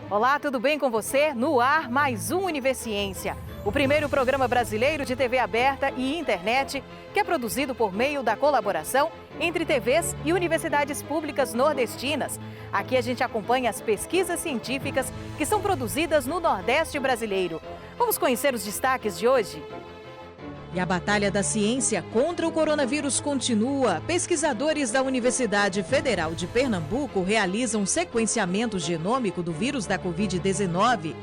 Olá, tudo bem com você? No ar, mais um Universiência, o primeiro programa brasileiro de TV aberta e internet que é produzido por meio da colaboração entre TVs e universidades públicas nordestinas. Aqui a gente acompanha as pesquisas científicas que são produzidas no Nordeste brasileiro. Vamos conhecer os destaques de hoje? E a batalha da ciência contra o coronavírus continua. Pesquisadores da Universidade Federal de Pernambuco realizam sequenciamento genômico do vírus da Covid-19.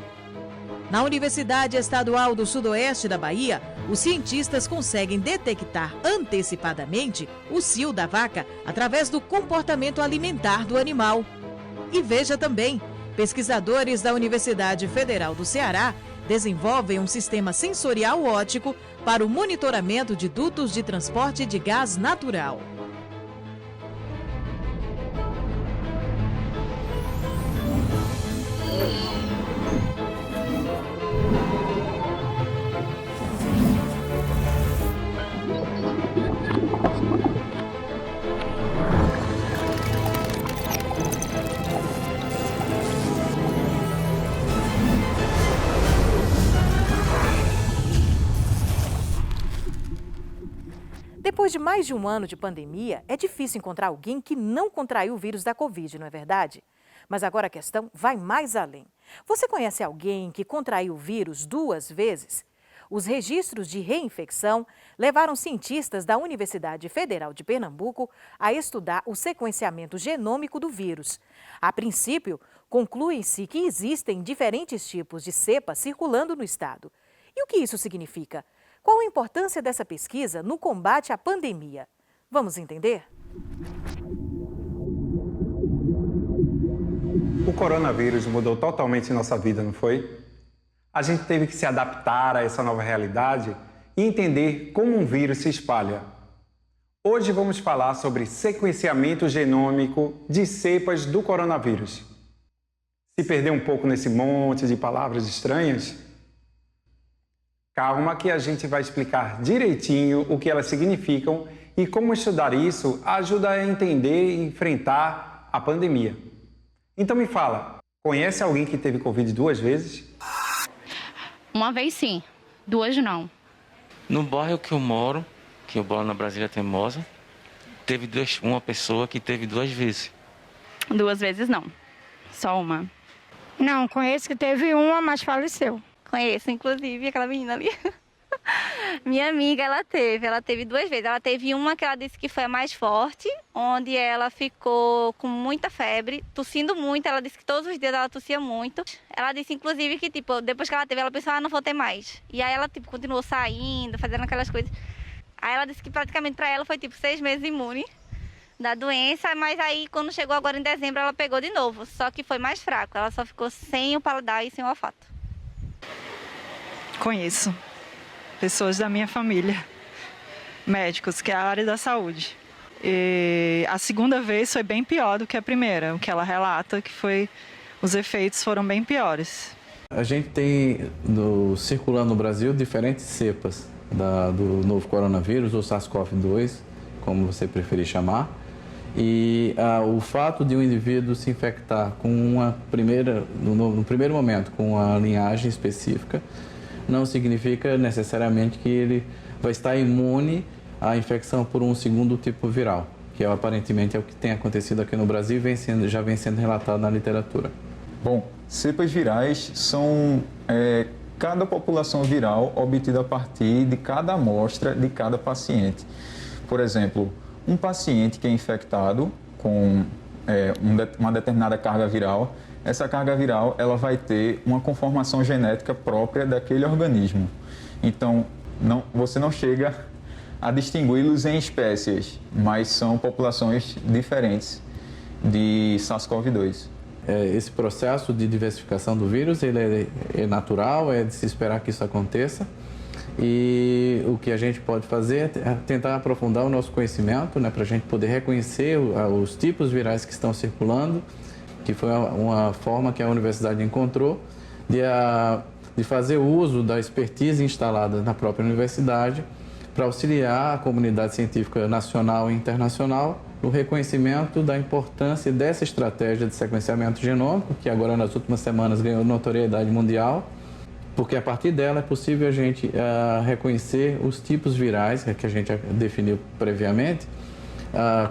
Na Universidade Estadual do Sudoeste da Bahia, os cientistas conseguem detectar antecipadamente o cio da vaca através do comportamento alimentar do animal. E veja também, pesquisadores da Universidade Federal do Ceará desenvolvem um sistema sensorial óptico para o monitoramento de dutos de transporte de gás natural. Depois de mais de um ano de pandemia, é difícil encontrar alguém que não contraiu o vírus da Covid, não é verdade? Mas agora a questão vai mais além. Você conhece alguém que contraiu o vírus 2 vezes? Os registros de reinfecção levaram cientistas da Universidade Federal de Pernambuco a estudar o sequenciamento genômico do vírus. A princípio, conclui-se que existem diferentes tipos de cepas circulando no estado. E o que isso significa? Qual a importância dessa pesquisa no combate à pandemia? Vamos entender? O coronavírus mudou totalmente nossa vida, não foi? A gente teve que se adaptar a essa nova realidade e entender como um vírus se espalha. Hoje vamos falar sobre sequenciamento genômico de cepas do coronavírus. Se perder um pouco nesse monte de palavras estranhas, calma que a gente vai explicar direitinho o que elas significam e como estudar isso ajuda a entender e enfrentar a pandemia. Então me fala, conhece alguém que teve Covid 2 vezes? Uma vez sim, 2 não. No bairro que eu moro na Brasília Teimosa, teve uma pessoa que teve 2 vezes. 2 vezes não, só uma. Não, conheço que teve uma, mas faleceu. Conheço, inclusive, aquela menina ali. Minha amiga, ela teve 2 vezes. Ela teve uma que ela disse que foi a mais forte, onde ela ficou com muita febre, tossindo muito. Ela disse que todos os dias ela tossia muito. Ela disse, inclusive, que depois que ela teve, ela pensou, não vou ter mais. E aí ela continuou saindo, fazendo aquelas coisas. Aí ela disse que praticamente para ela foi 6 meses imune da doença, mas aí quando chegou agora em dezembro, ela pegou de novo. Só que foi mais fraco, ela só ficou sem o paladar e sem o olfato. Conheço pessoas da minha família, médicos, que é a área da saúde. E a segunda vez foi bem pior do que a primeira, o que ela relata que os efeitos foram bem piores. A gente tem circulando no Brasil diferentes cepas do novo coronavírus, ou SARS-CoV-2, como você preferir chamar. E o fato de um indivíduo se infectar com no primeiro momento com uma linhagem específica não significa necessariamente que ele vai estar imune à infecção por um segundo tipo viral, que aparentemente é o que tem acontecido aqui no Brasil e já vem sendo relatado na literatura. Bom, cepas virais são cada população viral obtida a partir de cada amostra de cada paciente. Por exemplo, um paciente que é infectado com uma determinada carga viral, essa carga viral ela vai ter uma conformação genética própria daquele organismo. Então, você não chega a distingui-los em espécies, mas são populações diferentes de SARS-CoV-2. Esse processo de diversificação do vírus ele é natural, é de se esperar que isso aconteça. E o que a gente pode fazer é tentar aprofundar o nosso conhecimento, né, para a gente poder reconhecer os tipos virais que estão circulando, que foi uma forma que a universidade encontrou de fazer uso da expertise instalada na própria universidade para auxiliar a comunidade científica nacional e internacional o reconhecimento da importância dessa estratégia de sequenciamento genômico, que agora nas últimas semanas ganhou notoriedade mundial, porque a partir dela é possível a gente reconhecer os tipos virais que a gente definiu previamente,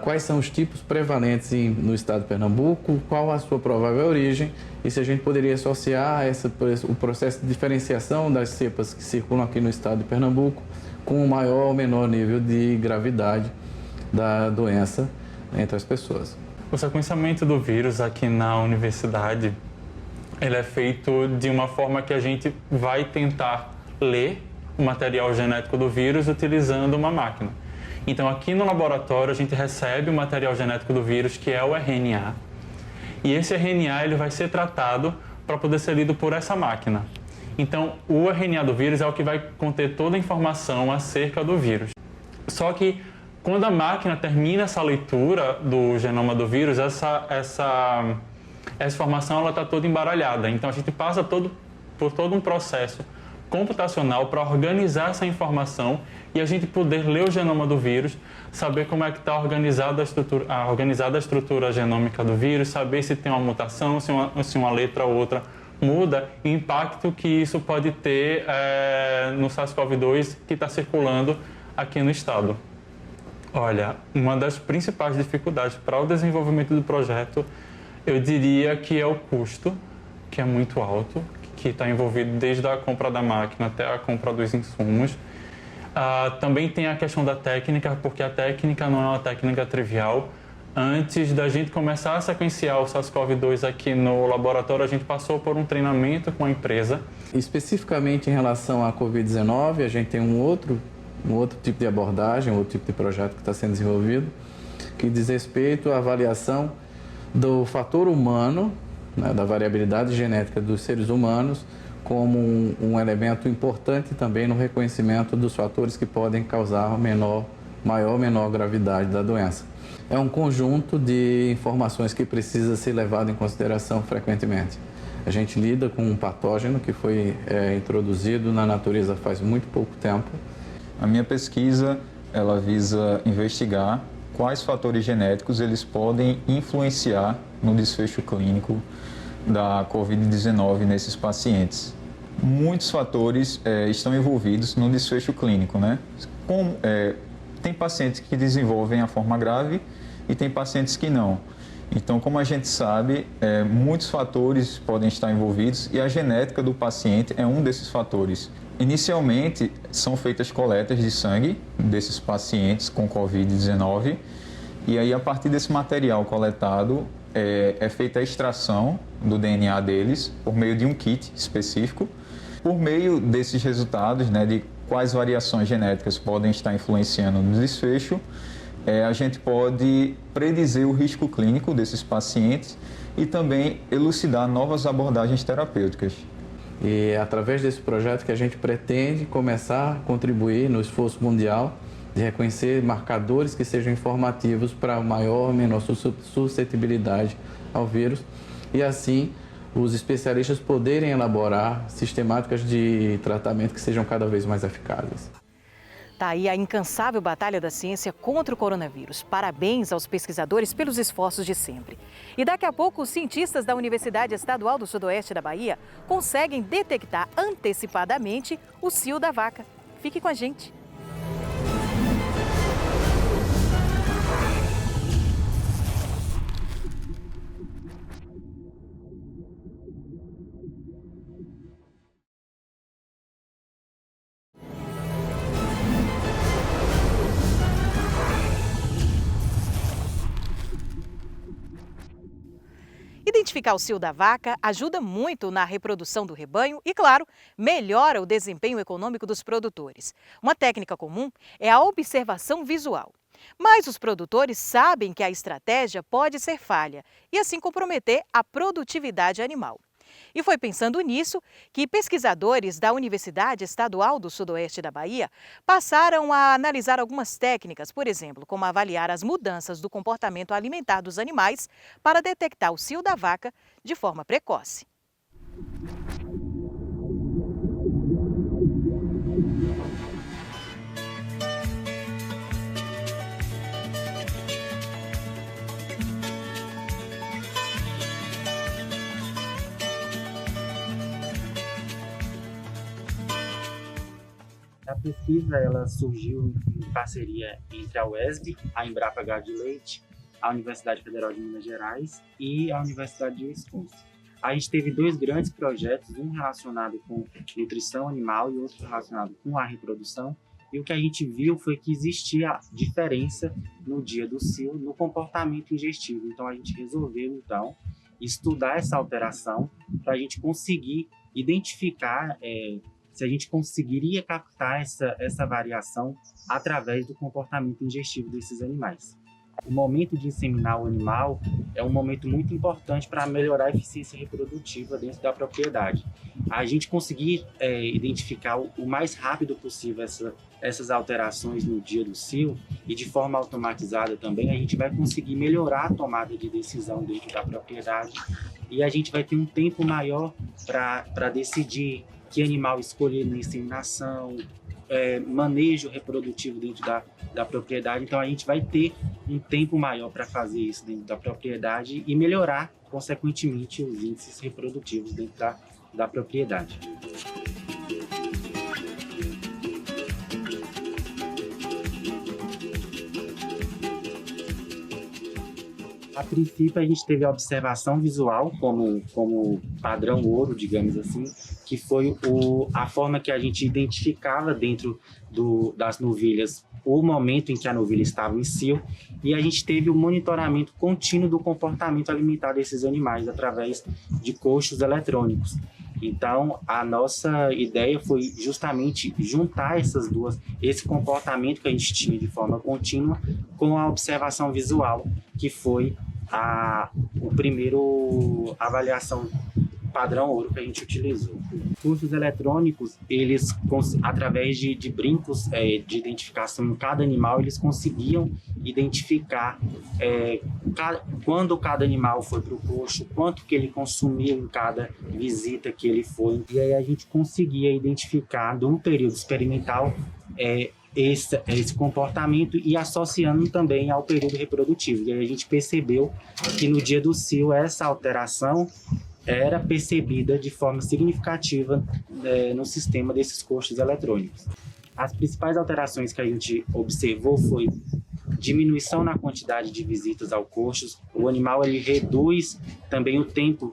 quais são os tipos prevalentes no estado de Pernambuco, qual a sua provável origem e se a gente poderia associar o processo de diferenciação das cepas que circulam aqui no estado de Pernambuco com o maior ou menor nível de gravidade da doença entre as pessoas. O sequenciamento do vírus aqui na universidade, ele é feito de uma forma que a gente vai tentar ler o material genético do vírus utilizando uma máquina. Então, aqui no laboratório, a gente recebe o material genético do vírus, que é o RNA, e esse RNA ele vai ser tratado para poder ser lido por essa máquina. Então, o RNA do vírus é o que vai conter toda a informação acerca do vírus. Só que, quando a máquina termina essa leitura do genoma do vírus, essa informação está toda embaralhada. Então, a gente passa por todo um processo computacional para organizar essa informação e a gente poder ler o genoma do vírus, saber como é que está organizada a estrutura genômica do vírus, saber se tem uma mutação, se uma letra ou outra muda e o impacto que isso pode ter no SARS-CoV-2 que está circulando aqui no estado. Olha, uma das principais dificuldades para o desenvolvimento do projeto, eu diria que é o custo, que é muito alto, que está envolvido desde a compra da máquina até a compra dos insumos. Também tem a questão da técnica, porque a técnica não é uma técnica trivial. Antes da gente começar a sequenciar o SARS-CoV-2 aqui no laboratório, a gente passou por um treinamento com a empresa. Especificamente em relação à Covid-19, a gente tem um outro tipo de abordagem, um outro tipo de projeto que está sendo desenvolvido, que diz respeito à avaliação do fator humano, né, da variabilidade genética dos seres humanos, como um elemento importante também no reconhecimento dos fatores que podem causar maior ou menor gravidade da doença. É um conjunto de informações que precisa ser levado em consideração frequentemente. A gente lida com um patógeno que foi introduzido na natureza faz muito pouco tempo. A minha pesquisa, ela visa investigar quais fatores genéticos eles podem influenciar no desfecho clínico da Covid-19 nesses pacientes. Muitos fatores estão envolvidos no desfecho clínico, né? Tem pacientes que desenvolvem a forma grave e tem pacientes que não. Então, como a gente sabe, muitos fatores podem estar envolvidos e a genética do paciente é um desses fatores. Inicialmente, são feitas coletas de sangue desses pacientes com Covid-19 e aí, a partir desse material coletado, é feita a extração do DNA deles por meio de um kit específico. Por meio desses resultados, né, de quais variações genéticas podem estar influenciando no desfecho, a gente pode predizer o risco clínico desses pacientes e também elucidar novas abordagens terapêuticas. E é através desse projeto que a gente pretende começar a contribuir no esforço mundial de reconhecer marcadores que sejam informativos para maior ou menor suscetibilidade ao vírus e assim os especialistas poderem elaborar sistemáticas de tratamento que sejam cada vez mais eficazes. Tá aí a incansável batalha da ciência contra o coronavírus. Parabéns aos pesquisadores pelos esforços de sempre. E daqui a pouco, os cientistas da Universidade Estadual do Sudoeste da Bahia conseguem detectar antecipadamente o cio da vaca. Fique com a gente. Identificar o cio da vaca ajuda muito na reprodução do rebanho e, claro, melhora o desempenho econômico dos produtores. Uma técnica comum é a observação visual. Mas os produtores sabem que a estratégia pode ser falha e assim comprometer a produtividade animal. E foi pensando nisso que pesquisadores da Universidade Estadual do Sudoeste da Bahia passaram a analisar algumas técnicas, por exemplo, como avaliar as mudanças do comportamento alimentar dos animais para detectar o cio da vaca de forma precoce. A pesquisa ela surgiu em parceria entre a UESB, a Embrapa Gado de Leite, a Universidade Federal de Minas Gerais e a Universidade de Wisconsin. A gente teve 2 grandes projetos, um relacionado com nutrição animal e outro relacionado com a reprodução. E o que a gente viu foi que existia diferença no dia do cio no comportamento ingestivo. Então a gente resolveu estudar essa alteração para a gente conseguir identificar se a gente conseguiria captar essa variação através do comportamento ingestivo desses animais. O momento de inseminar o animal é um momento muito importante para melhorar a eficiência reprodutiva dentro da propriedade. A gente conseguir identificar o mais rápido possível essas alterações no dia do cio e de forma automatizada também, a gente vai conseguir melhorar a tomada de decisão dentro da propriedade e a gente vai ter um tempo maior para decidir que animal escolher na inseminação, manejo reprodutivo dentro da propriedade. Então a gente vai ter um tempo maior para fazer isso dentro da propriedade e melhorar, consequentemente, os índices reprodutivos dentro da propriedade. A princípio, a gente teve a observação visual como padrão ouro, digamos assim, que foi a forma que a gente identificava dentro das novilhas o momento em que a novilha estava em cio, e a gente teve o monitoramento contínuo do comportamento alimentar desses animais através de coxos eletrônicos. Então, a nossa ideia foi justamente juntar esse comportamento que a gente tinha de forma contínua com a observação visual, que foi o primeiro avaliação padrão ouro que a gente utilizou. Os coxos eletrônicos, eles, através de brincos de identificação em cada animal, eles conseguiam identificar quando cada animal foi para o coxo, quanto que ele consumiu em cada visita que ele foi. E aí a gente conseguia identificar, de um período experimental, esse comportamento e associando também ao período reprodutivo. E aí a gente percebeu que no dia do cio essa alteração era percebida de forma significativa no sistema desses coxos eletrônicos. As principais alterações que a gente observou foi diminuição na quantidade de visitas ao coxos. O animal ele reduz também o tempo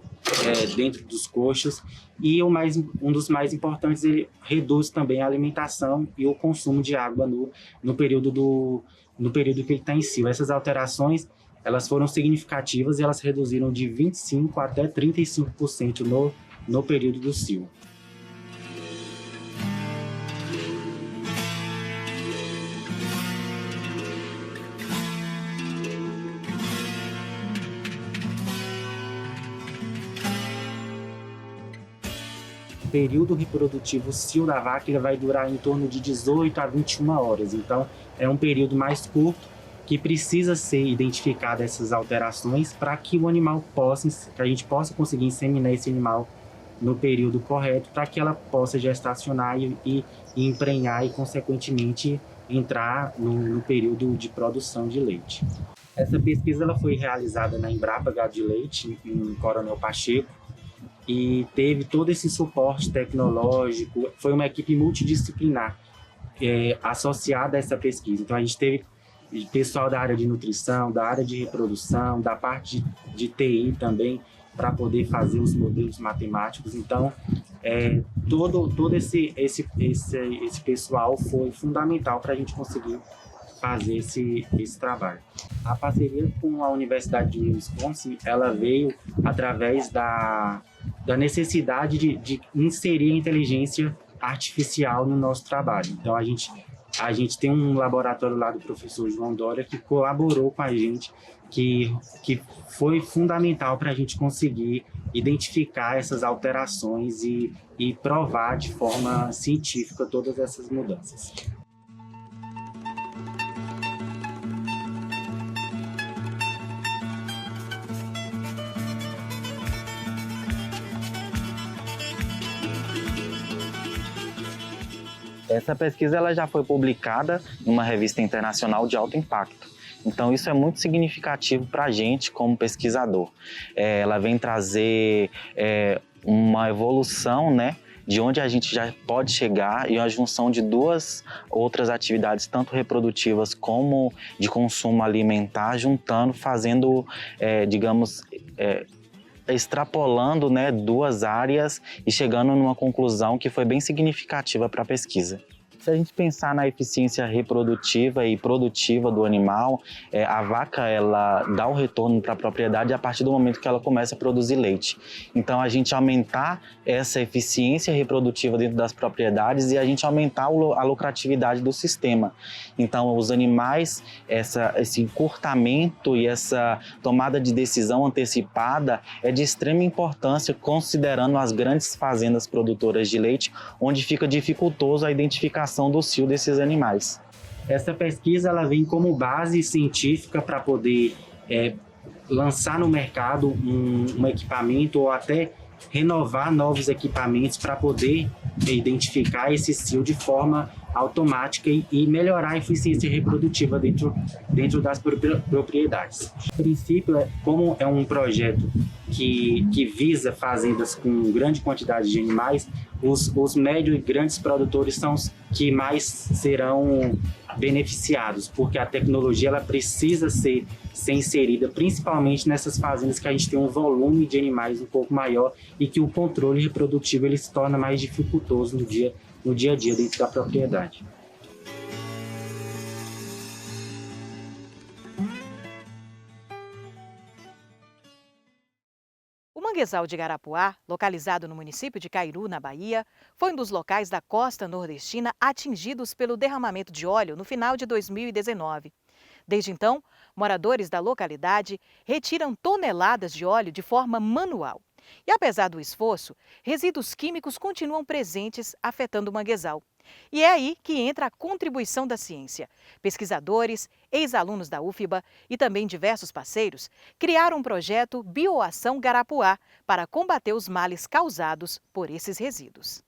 dentro dos coxos e um dos mais importantes, ele reduz também a alimentação e o consumo de água no período que ele está em cio. Essas alterações elas foram significativas e elas reduziram de 25% até 35% no período do cio. O período reprodutivo cio da vaca ele vai durar em torno de 18 a 21 horas, então é um período mais curto que precisa ser identificada essas alterações para que a gente possa conseguir inseminar esse animal no período correto, para que ela possa gestacionar e emprenhar e, consequentemente, entrar no período de produção de leite. Essa pesquisa ela foi realizada na Embrapa Gado de Leite, em Coronel Pacheco, e teve todo esse suporte tecnológico. Foi uma equipe multidisciplinar associada a essa pesquisa. Então, a gente teve pessoal da área de nutrição, da área de reprodução, da parte de TI também, para poder fazer os modelos matemáticos. Então, todo esse pessoal foi fundamental para a gente conseguir fazer esse trabalho. A parceria com a Universidade de Wisconsin, ela veio através da necessidade de inserir a inteligência artificial no nosso trabalho. Então, a gente tem um laboratório lá do professor João Dória que colaborou com a gente, que foi fundamental para a gente conseguir identificar essas alterações e provar de forma científica todas essas mudanças. Essa pesquisa ela já foi publicada em uma revista internacional de alto impacto. Então isso é muito significativo para a gente como pesquisador. Ela vem trazer uma evolução, né, de onde a gente já pode chegar, e a junção de duas outras atividades, tanto reprodutivas como de consumo alimentar, juntando, fazendo, extrapolando, né, duas áreas e chegando numa conclusão que foi bem significativa para a pesquisa. Se a gente pensar na eficiência reprodutiva e produtiva do animal, a vaca ela dá o retorno para a propriedade a partir do momento que ela começa a produzir leite. Então, a gente aumentar essa eficiência reprodutiva dentro das propriedades e a gente aumentar a lucratividade do sistema. Então, os animais, esse encurtamento e essa tomada de decisão antecipada é de extrema importância, considerando as grandes fazendas produtoras de leite, onde fica dificultoso a identificação do cio desses animais. Essa pesquisa ela vem como base científica para poder lançar no mercado um equipamento ou até renovar novos equipamentos para poder identificar esse cio de forma automática e melhorar a eficiência reprodutiva dentro das propriedades. A princípio, como é um projeto que visa fazendas com grande quantidade de animais, os médios e grandes produtores são os que mais serão beneficiados, porque a tecnologia ela precisa ser inserida, principalmente nessas fazendas que a gente tem um volume de animais um pouco maior e que o controle reprodutivo ele se torna mais dificultoso no dia a dia dentro da propriedade. O manguezal de Garapuá, localizado no município de Cairu, na Bahia, foi um dos locais da costa nordestina atingidos pelo derramamento de óleo no final de 2019. Desde então, moradores da localidade retiram toneladas de óleo de forma manual. E apesar do esforço, resíduos químicos continuam presentes, afetando o manguezal. E é aí que entra a contribuição da ciência. Pesquisadores, ex-alunos da UFBA e também diversos parceiros criaram um projeto Bioação Garapuá para combater os males causados por esses resíduos.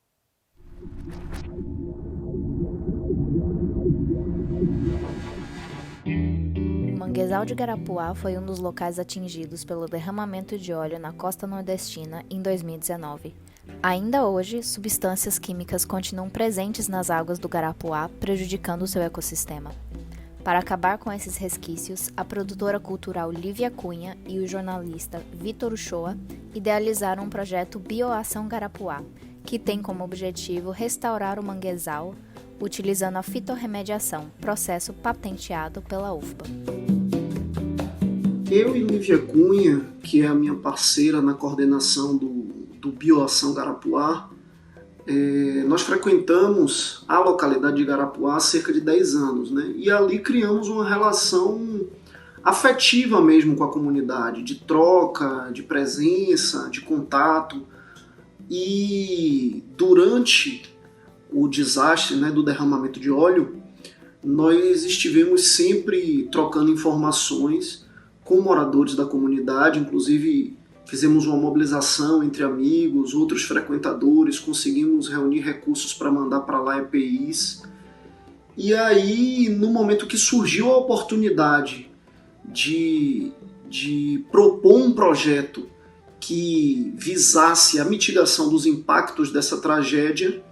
O manguezal de Garapuá foi um dos locais atingidos pelo derramamento de óleo na costa nordestina em 2019. Ainda hoje, substâncias químicas continuam presentes nas águas do Garapuá, prejudicando o seu ecossistema. Para acabar com esses resquícios, a produtora cultural Lívia Cunha e o jornalista Vitor Uchoa idealizaram um projeto Bioação Garapuá, que tem como objetivo restaurar o manguezal utilizando a fitorremediação, processo patenteado pela UFBA. Eu e Lívia Cunha, que é a minha parceira na coordenação do Bioação Garapuá, nós frequentamos a localidade de Garapuá há cerca de 10 anos, né? E ali criamos uma relação afetiva mesmo com a comunidade, de troca, de presença, de contato. E durante o desastre, né, do derramamento de óleo, nós estivemos sempre trocando informações com moradores da comunidade, inclusive fizemos uma mobilização entre amigos, outros frequentadores, conseguimos reunir recursos para mandar para lá EPIs. E aí, no momento que surgiu a oportunidade de propor um projeto que visasse a mitigação dos impactos dessa tragédia,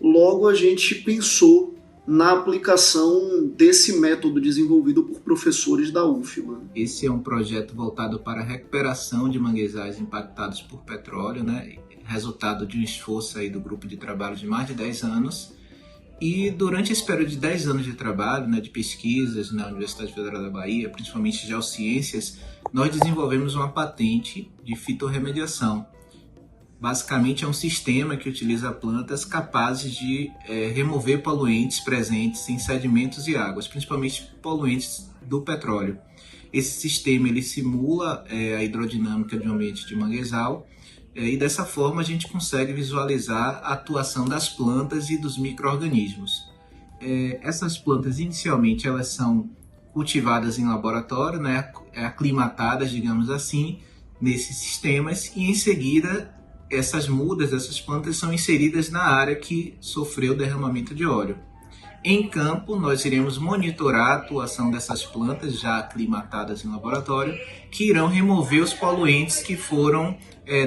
logo a gente pensou na aplicação desse método desenvolvido por professores da UFBA. Esse é um projeto voltado para a recuperação de manguezais impactados por petróleo, né? Resultado de um esforço aí do grupo de trabalho de mais de 10 anos. E durante esse período de 10 anos de trabalho, né, de pesquisas na Universidade Federal da Bahia, principalmente geociências, nós desenvolvemos uma patente de fitorremediação. Basicamente é um sistema que utiliza plantas capazes de remover poluentes presentes em sedimentos e águas, principalmente poluentes do petróleo. Esse sistema ele simula a hidrodinâmica de um ambiente de manguezal e dessa forma a gente consegue visualizar a atuação das plantas e dos micro-organismos. Essas plantas inicialmente elas são cultivadas em laboratório, né, aclimatadas, digamos assim, nesses sistemas e em seguida essas mudas, essas plantas são inseridas na área que sofreu derramamento de óleo. Em campo, nós iremos monitorar a atuação dessas plantas já aclimatadas em laboratório, que irão remover os poluentes que foram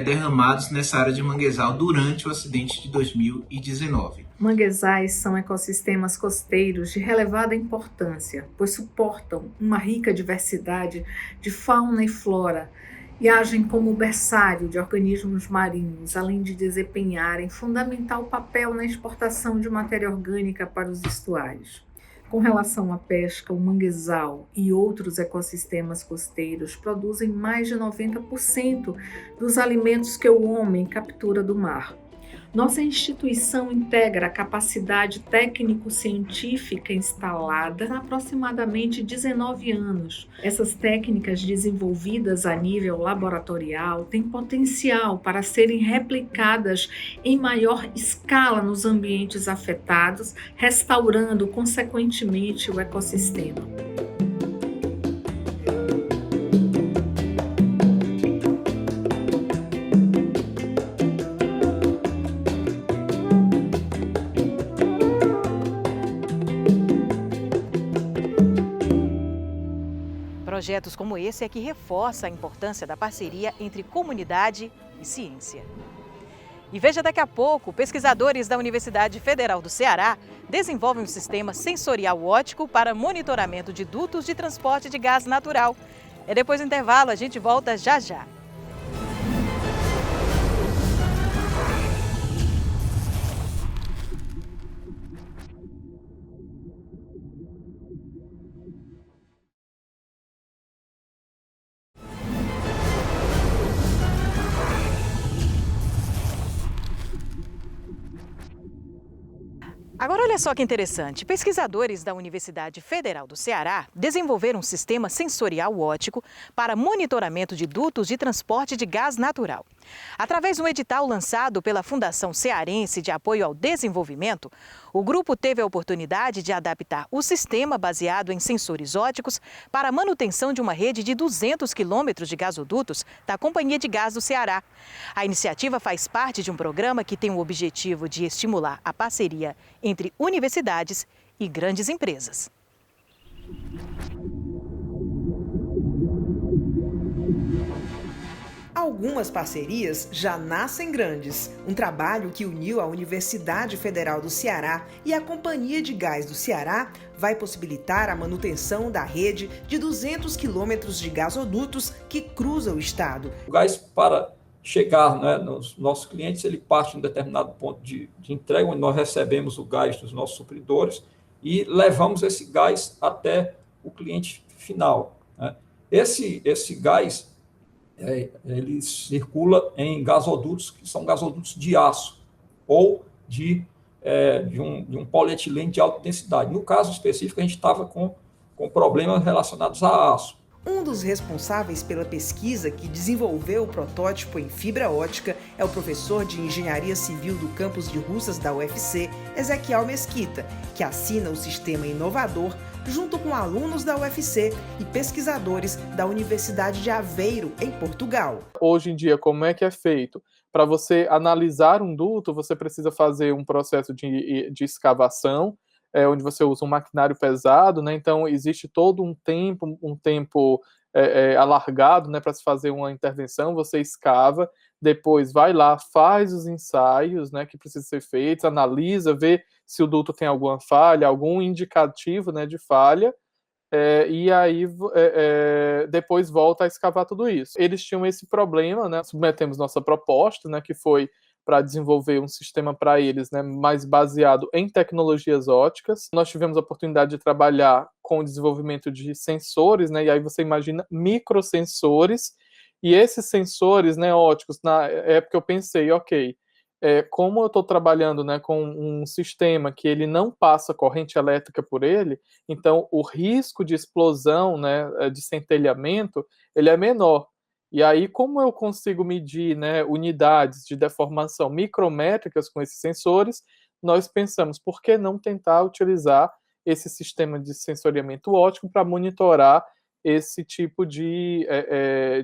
derramados nessa área de manguezal durante o acidente de 2019. Manguezais são ecossistemas costeiros de relevada importância, pois suportam uma rica diversidade de fauna e flora e agem como berçário de organismos marinhos, além de desempenharem fundamental papel na exportação de matéria orgânica para os estuários. Com relação à pesca, o manguezal e outros ecossistemas costeiros produzem mais de 90% dos alimentos que o homem captura do mar. Nossa instituição integra a capacidade técnico-científica instalada há aproximadamente 19 anos. Essas técnicas desenvolvidas a nível laboratorial têm potencial para serem replicadas em maior escala nos ambientes afetados, restaurando consequentemente o ecossistema. Projetos como esse é que reforça a importância da parceria entre comunidade e ciência. E veja daqui a pouco, pesquisadores da Universidade Federal do Ceará desenvolvem um sistema sensorial óptico para monitoramento de dutos de transporte de gás natural. Depois do intervalo, a gente volta já já. Agora olha só que interessante, pesquisadores da Universidade Federal do Ceará desenvolveram um sistema sensorial óptico para monitoramento de dutos de transporte de gás natural. Através de um edital lançado pela Fundação Cearense de Apoio ao Desenvolvimento, o grupo teve a oportunidade de adaptar o sistema baseado em sensores ópticos para a manutenção de uma rede de 200 quilômetros de gasodutos da Companhia de Gás do Ceará. A iniciativa faz parte de um programa que tem o objetivo de estimular a parceria entre universidades e grandes empresas. Algumas parcerias já nascem grandes. Um trabalho que uniu a Universidade Federal do Ceará e a Companhia de Gás do Ceará vai possibilitar a manutenção da rede de 200 quilômetros de gasodutos que cruza o estado. O gás, para chegar, né, nos nossos clientes, ele parte de um determinado ponto de entrega, onde nós recebemos o gás dos nossos supridores e levamos esse gás até o cliente final, né? Esse gás ele circula em gasodutos que são gasodutos de aço ou de um polietileno de alta densidade. No caso específico, a gente estava com problemas relacionados a aço. Um dos responsáveis pela pesquisa que desenvolveu o protótipo em fibra ótica é o professor de Engenharia Civil do campus de Russas da UFC, Ezequiel Mesquita, que assina o sistema inovador junto com alunos da UFC e pesquisadores da Universidade de Aveiro, em Portugal. Hoje em dia, como é que é feito? Para você analisar um duto, você precisa fazer um processo de escavação, onde você usa um maquinário pesado, né? Então existe todo um tempo alargado, né, para se fazer uma intervenção. Você escava, depois vai lá, faz os ensaios, né, que precisam ser feitos, analisa, vê se o duto tem alguma falha, algum indicativo, né, de falha, e aí depois volta a escavar tudo isso. Eles tinham esse problema, né? Submetemos nossa proposta, né, que foi para desenvolver um sistema para eles, né, mais baseado em tecnologias ópticas. Nós tivemos a oportunidade de trabalhar com o desenvolvimento de sensores, né, e aí você imagina microsensores, e esses sensores, né, ópticos, na época eu pensei, ok, como eu estou trabalhando, né, com um sistema que ele não passa corrente elétrica por ele, então o risco de explosão, né, de centelhamento, ele é menor. E aí, como eu consigo medir, né, unidades de deformação micrométricas com esses sensores, nós pensamos, por que não tentar utilizar esse sistema de sensoriamento óptico para monitorar esse tipo de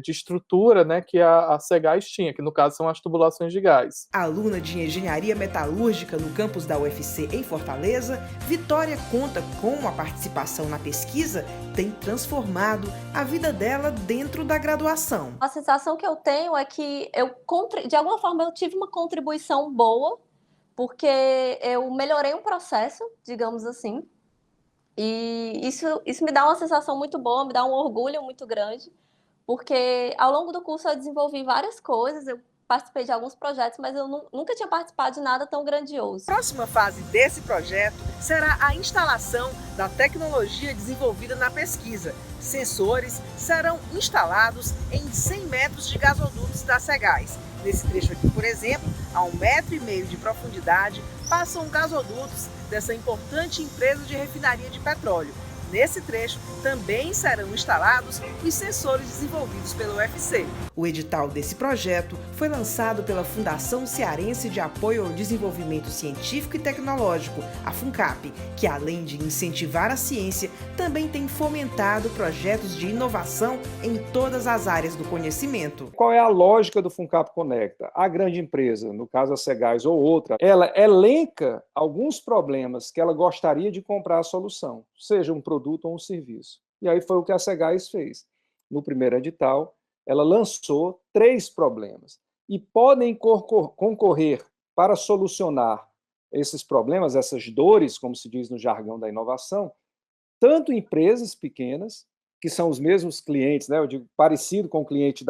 estrutura, né, que a Cegás tinha, que no caso são as tubulações de gás. Aluna de Engenharia Metalúrgica no campus da UFC em Fortaleza, Vitória conta como a participação na pesquisa tem transformado a vida dela dentro da graduação. A sensação que eu tenho é que de alguma forma eu tive uma contribuição boa, porque eu melhorei um processo, digamos assim, e isso me dá uma sensação muito boa, me dá um orgulho muito grande, porque ao longo do curso eu desenvolvi várias coisas, eu participei de alguns projetos, mas eu nunca tinha participado de nada tão grandioso. A próxima fase desse projeto será a instalação da tecnologia desenvolvida na pesquisa. Sensores serão instalados em 100 metros de gasodutos da Cegás. Nesse trecho aqui, por exemplo, a 1,5 metro de profundidade, passam gasodutos dessa importante empresa de refinaria de petróleo. Nesse trecho, também serão instalados os sensores desenvolvidos pelo UFC. O edital desse projeto foi lançado pela Fundação Cearense de Apoio ao Desenvolvimento Científico e Tecnológico, a FUNCAP, que além de incentivar a ciência, também tem fomentado projetos de inovação em todas as áreas do conhecimento. Qual é a lógica do FUNCAP Conecta? A grande empresa, no caso a Cegás ou outra, ela elenca alguns problemas que ela gostaria de comprar a solução, seja um produto ou um serviço. E aí foi o que a Cegás fez. No primeiro edital, ela lançou 3 problemas. E podem concorrer para solucionar esses problemas, essas dores, como se diz no jargão da inovação, tanto empresas pequenas, que são os mesmos clientes, né, eu digo parecido com o cliente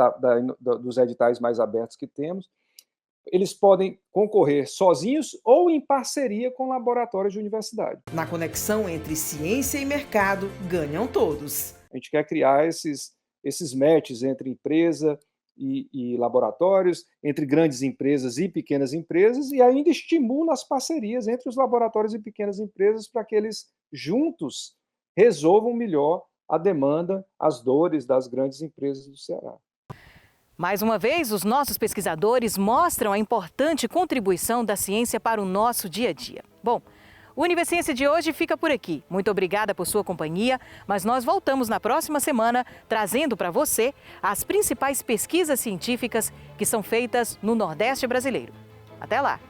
dos editais mais abertos que temos, eles podem concorrer sozinhos ou em parceria com laboratórios de universidade. Na conexão entre ciência e mercado, ganham todos. A gente quer criar esses matches entre empresa e laboratórios, entre grandes empresas e pequenas empresas, e ainda estimula as parcerias entre os laboratórios e pequenas empresas para que eles juntos resolvam melhor a demanda, as dores das grandes empresas do Ceará. Mais uma vez, os nossos pesquisadores mostram a importante contribuição da ciência para o nosso dia a dia. Bom, o Univerciência de hoje fica por aqui. Muito obrigada por sua companhia, mas nós voltamos na próxima semana trazendo para você as principais pesquisas científicas que são feitas no Nordeste brasileiro. Até lá!